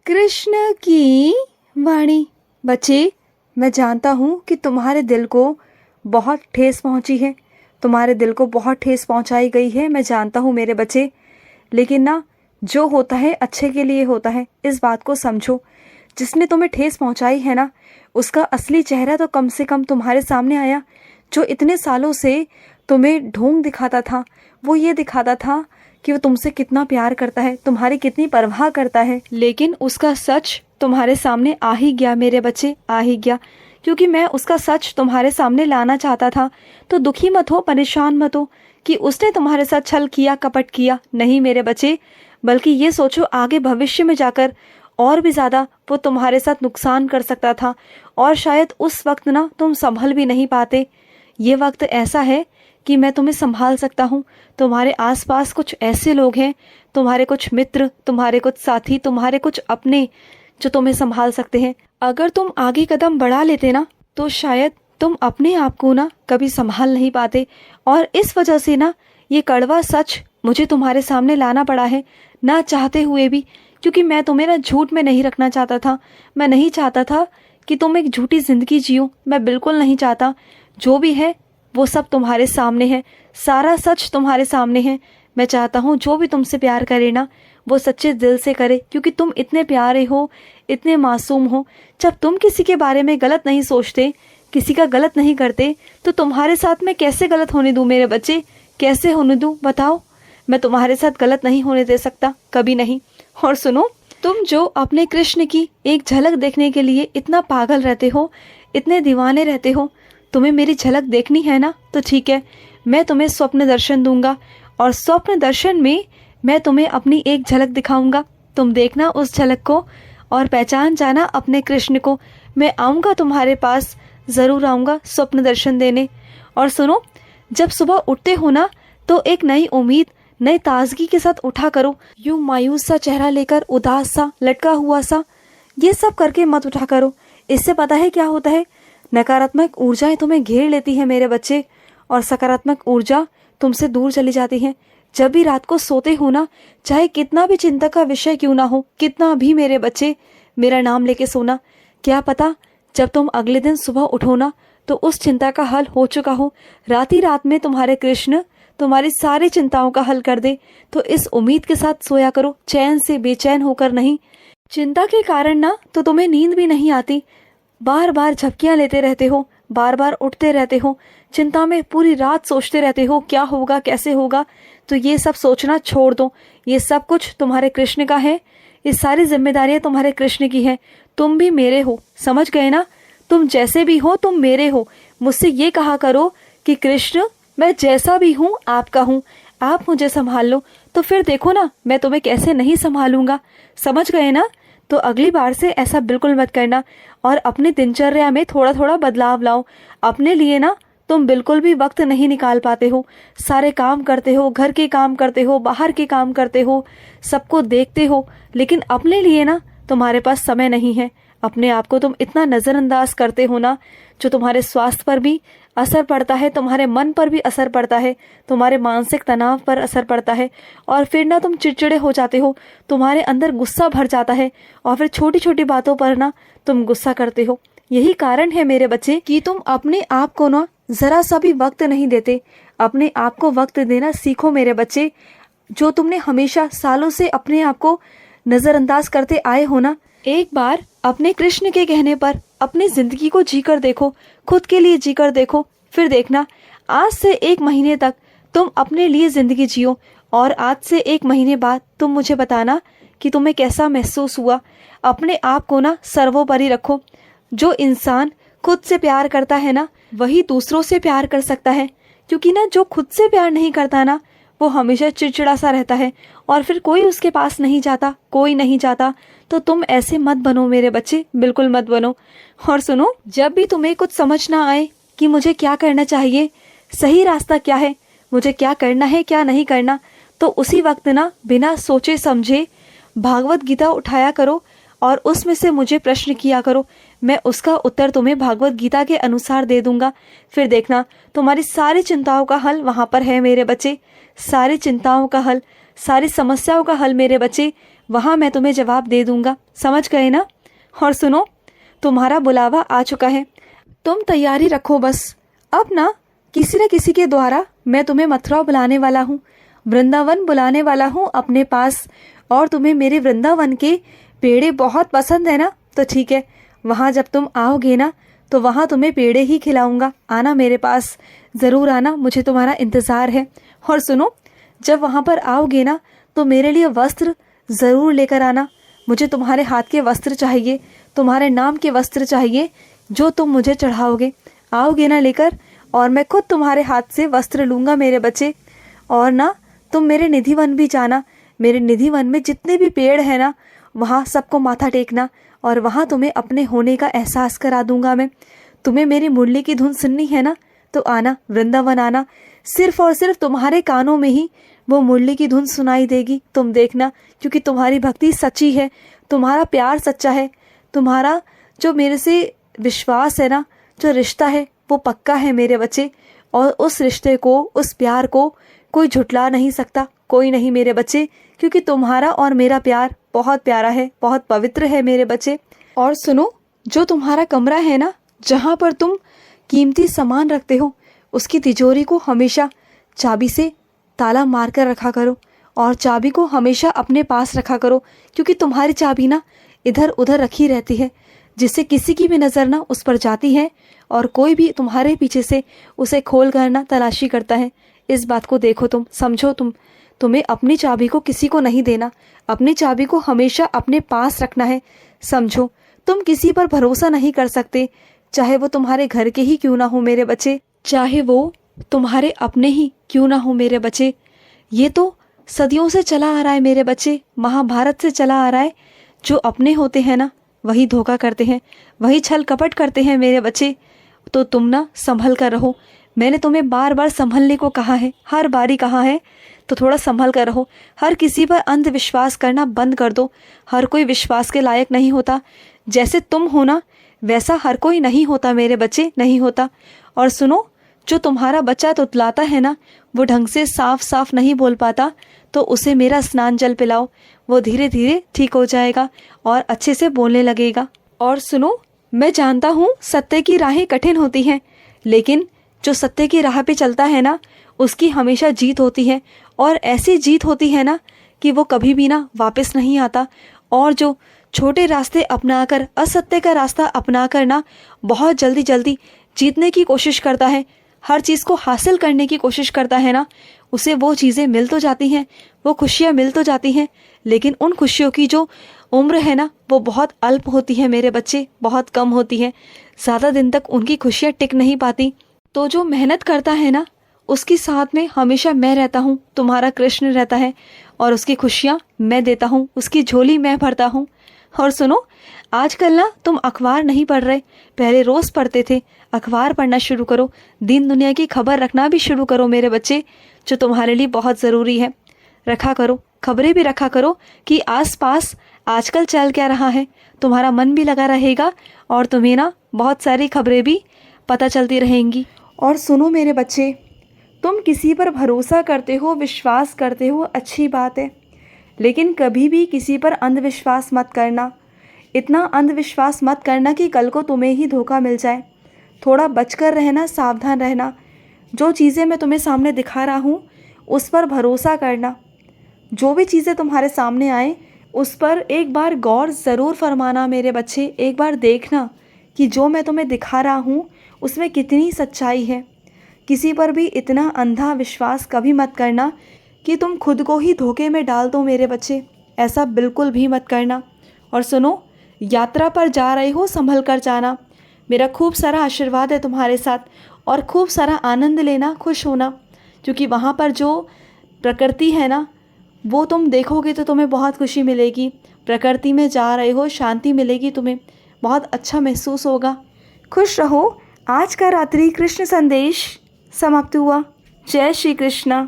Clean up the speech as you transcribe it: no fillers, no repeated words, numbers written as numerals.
कृष्ण की वाणी। बच्चे, मैं जानता हूँ कि तुम्हारे दिल को बहुत ठेस पहुँची है, तुम्हारे दिल को बहुत ठेस पहुँचाई गई है। मैं जानता हूँ मेरे बच्चे, लेकिन ना जो होता है अच्छे के लिए होता है, इस बात को समझो। जिसने तुम्हें ठेस पहुँचाई है ना, उसका असली चेहरा तो कम से कम तुम्हारे सामने आया। जो इतने सालों से तुम्हें ढोंग दिखाता था, वो ये दिखाता था कि वो तुमसे कितना प्यार करता है, तुम्हारी कितनी परवाह करता है, लेकिन उसका सच तुम्हारे सामने आ ही गया मेरे बच्चे, आ ही गया। क्योंकि मैं उसका सच तुम्हारे सामने लाना चाहता था। तो दुखी मत हो, परेशान मत हो कि उसने तुम्हारे साथ छल किया, कपट किया। नहीं मेरे बच्चे, बल्कि ये सोचो आगे भविष्य में जाकर और भी ज़्यादा वो तुम्हारे साथ नुकसान कर सकता था, और शायद उस वक्त ना तुम संभल भी नहीं पाते। ये वक्त ऐसा है कि मैं तुम्हें संभाल सकता हूँ। तुम्हारे आसपास कुछ ऐसे लोग हैं, तुम्हारे कुछ मित्र, तुम्हारे कुछ साथी, तुम्हारे कुछ अपने, जो तुम्हें संभाल सकते हैं। अगर तुम आगे कदम बढ़ा लेते ना, तो शायद तुम अपने आप को ना कभी संभाल नहीं पाते। और इस वजह से ना ये कड़वा सच मुझे तुम्हारे सामने लाना पड़ा है, ना चाहते हुए भी। क्योंकि मैं तुम्हें ना झूठ में नहीं रखना चाहता था। मैं नहीं चाहता था कि तुम एक झूठी जिंदगी जियो, मैं बिल्कुल नहीं चाहता। जो भी है वो सब तुम्हारे सामने है, सारा सच तुम्हारे सामने है। मैं चाहता हूँ जो भी तुमसे प्यार करे ना, वो सच्चे दिल से करे, क्योंकि तुम इतने प्यारे हो, इतने मासूम हो। जब तुम किसी के बारे में गलत नहीं सोचते, किसी का गलत नहीं करते, तो तुम्हारे साथ मैं कैसे गलत होने दूँ मेरे बच्चे, कैसे होने दूँ बताओ। मैं तुम्हारे साथ गलत नहीं होने दे सकता, कभी नहीं। और सुनो, तुम जो अपने कृष्ण की एक झलक देखने के लिए इतना पागल रहते हो, इतने दीवाने रहते हो, तुम्हें मेरी झलक देखनी है ना, तो ठीक है, मैं तुम्हें स्वप्न दर्शन दूंगा। और स्वप्न दर्शन में मैं तुम्हें अपनी एक झलक दिखाऊंगा। तुम देखना उस झलक को और पहचान जाना अपने कृष्ण को। मैं आऊँगा तुम्हारे पास, ज़रूर आऊँगा स्वप्न दर्शन देने। और सुनो, जब सुबह उठते हो ना, तो एक नई उम्मीद, नई ताजगी के साथ उठा करो। यूं मायूस सा चेहरा लेकर, उदास सा, लटका हुआ सा, ये सब करके मत उठा करो। इससे पता है क्या होता है, नकारात्मक ऊर्जाएं तुम्हें घेर लेती हैं मेरे बच्चे, और सकारात्मक ऊर्जा तुमसे दूर चली जाती है। जब भी रात को सोते हो ना, चाहे कितना भी चिंता का विषय क्यों ना हो, कितना भी मेरे बच्चे, मेरा नाम लेके सोना। क्या पता जब तुम अगले दिन सुबह उठो ना, तो उस चिंता का हल हो चुका हो। रात ही रात में तुम्हारे कृष्ण तुम्हारी सारी चिंताओं का हल कर दे। तो इस उम्मीद के साथ सोया करो, चैन से, बेचैन होकर नहीं। चिंता के कारण ना तो तुम्हें नींद भी नहीं आती, बार बार झपकियां लेते रहते हो, बार बार उठते रहते हो, चिंता में पूरी रात सोचते रहते हो क्या होगा, कैसे होगा। तो ये सब सोचना छोड़ दो। ये सब कुछ तुम्हारे कृष्ण का है, ये सारी जिम्मेदारियां तुम्हारे कृष्ण की है। तुम भी मेरे हो, समझ गए ना। तुम जैसे भी हो, तुम मेरे हो। मुझसे ये कहा करो कि कृष्ण, मैं जैसा भी हूँ आपका हूँ, आप मुझे संभाल लो। तो फिर देखो ना मैं तुम्हें कैसे नहीं संभालूंगा। समझ गए ना। तो अगली बार से ऐसा बिल्कुल मत करना, और अपनी दिनचर्या में थोड़ा थोड़ा बदलाव लाओ। अपने लिए ना तुम बिल्कुल भी वक्त नहीं निकाल पाते हो। सारे काम करते हो, घर के काम करते हो, बाहर के काम करते हो, सबको देखते हो, लेकिन अपने लिए ना तुम्हारे पास समय नहीं है। अपने आप को तुम इतना नज़रअंदाज करते हो ना, जो तुम्हारे स्वास्थ्य पर भी असर पड़ता है, तुम्हारे मन पर भी असर पड़ता है, तुम्हारे मानसिक तनाव पर असर पड़ता है। और फिर ना तुम चिड़चिड़े हो जाते हो, तुम्हारे अंदर गुस्सा भर जाता है, और फिर छोटी छोटी बातों पर ना तुम गुस्सा करते हो। यही कारण है मेरे बच्चे कि तुम अपने आप को ना जरा सा भी वक्त नहीं देते। अपने आप को वक्त देना सीखो मेरे बच्चे। जो तुमने हमेशा सालों से अपने आप को नजरअंदाज करते आए हो ना, एक बार अपने कृष्ण के कहने पर अपनी जिंदगी को जीकर देखो, खुद के लिए जीकर देखो। फिर देखना, आज से 1 महीने तक तुम अपने लिए जिंदगी जियो, और आज से 1 महीने बाद तुम मुझे बताना कि तुम्हें कैसा महसूस हुआ। अपने आप को ना सर्वोपरि रखो। जो इंसान खुद से प्यार करता है ना, वही दूसरों से प्यार कर सकता है। क्योंकि ना जो खुद से प्यार नहीं करता ना, वो हमेशा चिड़चिड़ा सा रहता है, और फिर कोई उसके पास नहीं जाता, कोई नहीं जाता। तो तुम ऐसे मत बनो मेरे बच्चे, बिल्कुल मत बनो। और सुनो, जब भी तुम्हें कुछ समझ ना आए कि मुझे क्या करना चाहिए, सही रास्ता क्या है, मुझे क्या करना है, क्या नहीं करना, तो उसी वक्त ना बिना सोचे समझे भागवत गीता उठाया करो, और उसमें से मुझे प्रश्न किया करो। मैं उसका उत्तर तुम्हें भागवत गीता के अनुसार दे दूंगा। फिर देखना, तुम्हारी सारी चिंताओं का हल वहां पर है मेरे बच्चे। सारी चिंताओं का हल, सारी समस्याओं का हल मेरे बच्चे वहाँ मैं तुम्हें जवाब दे दूँगा, समझ गए ना। और सुनो, तुम्हारा बुलावा आ चुका है, तुम तैयारी रखो बस। अब ना किसी न किसी के द्वारा मैं तुम्हें मथुरा बुलाने वाला हूँ, वृंदावन बुलाने वाला हूँ अपने पास। और तुम्हें मेरे वृंदावन के पेड़े बहुत पसंद है ना, तो ठीक है, वहाँ जब तुम आओगे ना तो वहाँ तुम्हें पेड़े ही खिलाऊंगा। आना मेरे पास, ज़रूर आना, मुझे तुम्हारा इंतज़ार है। और सुनो, जब वहाँ पर आओगे ना तो मेरे लिए वस्त्र ज़रूर लेकर आना। मुझे तुम्हारे हाथ के वस्त्र चाहिए, तुम्हारे नाम के वस्त्र चाहिए जो तुम मुझे चढ़ाओगे। आओगे ना लेकर, और मैं खुद तुम्हारे हाथ से वस्त्र लूँगा मेरे बच्चे। और ना तुम मेरे निधिवन भी जाना, मेरे निधिवन में जितने भी पेड़ हैं ना वहाँ सबको माथा टेकना, और वहाँ तुम्हें अपने होने का एहसास करा दूंगा मैं। तुम्हें मेरी मुरली की धुन सुननी है ना, तो आना, वृंदावन आना। सिर्फ और सिर्फ तुम्हारे कानों में ही वो मुरली की धुन सुनाई देगी, तुम देखना, क्योंकि तुम्हारी भक्ति सच्ची है, तुम्हारा प्यार सच्चा है, तुम्हारा जो मेरे से विश्वास है ना, जो रिश्ता है वो पक्का है मेरे बच्चे। और उस रिश्ते को, उस प्यार को कोई झुटला नहीं सकता, कोई नहीं मेरे बच्चे, क्योंकि तुम्हारा और मेरा प्यार बहुत प्यारा है, बहुत पवित्र है मेरे बच्चे। और सुनो, जो तुम्हारा कमरा है ना, जहाँ पर तुम कीमती सामान रखते हो, उसकी तिजोरी को हमेशा चाबी से ताला मार कर रखा करो, और चाबी को हमेशा अपने पास रखा करो, क्योंकि तुम्हारी चाबी ना इधर उधर रखी रहती है, जिससे किसी की भी नज़र ना उस पर जाती है और कोई भी तुम्हारे पीछे से उसे खोल कर ना तलाशी करता है। इस बात को देखो, तुम समझो, तुम्हें अपनी चाबी को किसी को नहीं देना, अपनी चाबी को हमेशा अपने पास रखना है, समझो। तुम किसी पर भरोसा नहीं कर सकते, चाहे वो तुम्हारे घर के ही क्यों ना हो मेरे बच्चे, चाहे वो तुम्हारे अपने ही क्यों ना हो मेरे बच्चे। ये तो सदियों से चला आ रहा है मेरे बच्चे, महाभारत से चला आ रहा है। जो अपने होते हैं ना वही धोखा करते हैं, वही छल कपट करते हैं मेरे बच्चे। तो तुम ना संभल कर रहो, मैंने तुम्हें बार बार संभलने को कहा है, हर बारी कहा है, तो थोड़ा संभल कर रहो। हर किसी पर अंधविश्वास करना बंद कर दो, हर कोई विश्वास के लायक नहीं होता। जैसे तुम हो ना वैसा हर कोई नहीं होता मेरे बच्चे, नहीं होता। और सुनो, जो तुम्हारा बच्चा तुतलाता है ना, वो ढंग से साफ साफ नहीं बोल पाता, तो उसे मेरा स्नान जल पिलाओ, वो धीरे धीरे ठीक हो जाएगा और अच्छे से बोलने लगेगा। और सुनो, मैं जानता हूँ सत्य की राहें कठिन होती हैं, लेकिन जो सत्य की राह पे चलता है ना उसकी हमेशा जीत होती है, और ऐसी जीत होती है ना कि वो कभी भी ना वापस नहीं आता। और जो छोटे रास्ते अपनाकर, असत्य का रास्ता अपनाकर ना बहुत जल्दी जल्दी जीतने की कोशिश करता है, हर चीज़ को हासिल करने की कोशिश करता है ना, उसे वो चीज़ें मिल तो जाती हैं, वो खुशियाँ मिल तो जाती हैं, लेकिन उन खुशियों की जो उम्र है ना वो बहुत अल्प होती है मेरे बच्चे, बहुत कम होती है, ज़्यादा दिन तक उनकी खुशियाँ टिक नहीं पाती। तो जो मेहनत करता है ना उसकी साथ में हमेशा मैं रहता हूँ, तुम्हारा कृष्ण रहता है, और उसकी खुशियाँ मैं देता हूँ, उसकी झोली मैं भरता हूँ। और सुनो, आजकल ना तुम अखबार नहीं पढ़ रहे, पहले रोज़ पढ़ते थे, अखबार पढ़ना शुरू करो, दीन दुनिया की खबर रखना भी शुरू करो मेरे बच्चे, जो तुम्हारे लिए बहुत ज़रूरी है। रखा करो, खबरें भी रखा करो कि आसपास आजकल चल क्या रहा है, तुम्हारा मन भी लगा रहेगा और तुम्हें ना बहुत सारी खबरें भी पता चलती रहेंगी। और सुनो मेरे बच्चे, तुम किसी पर भरोसा करते हो, विश्वास करते हो, अच्छी बात है, लेकिन कभी भी किसी पर अंधविश्वास मत करना। इतना अंधविश्वास मत करना कि कल को तुम्हें ही धोखा मिल जाए। थोड़ा बचकर रहना, सावधान रहना। जो चीज़ें मैं तुम्हें सामने दिखा रहा हूँ उस पर भरोसा करना। जो भी चीज़ें तुम्हारे सामने आए उस पर एक बार गौर ज़रूर फरमाना मेरे बच्चे। एक बार देखना कि जो मैं तुम्हें दिखा रहा हूँ उसमें कितनी सच्चाई है। किसी पर भी इतना अंधा विश्वास कभी मत करना कि तुम खुद को ही धोखे में डाल दो मेरे बच्चे, ऐसा बिल्कुल भी मत करना। और सुनो, यात्रा पर जा रहे हो संभल कर जाना। मेरा खूब सारा आशीर्वाद है तुम्हारे साथ, और खूब सारा आनंद लेना, खुश होना, क्योंकि वहाँ पर जो प्रकृति है ना वो तुम देखोगे तो तुम्हें बहुत खुशी मिलेगी। प्रकृति में जा रहे हो, शांति मिलेगी तुम्हें, बहुत अच्छा महसूस होगा। खुश रहो। आज का रात्रि कृष्ण संदेश समाप्त हुआ। जय श्री कृष्णा।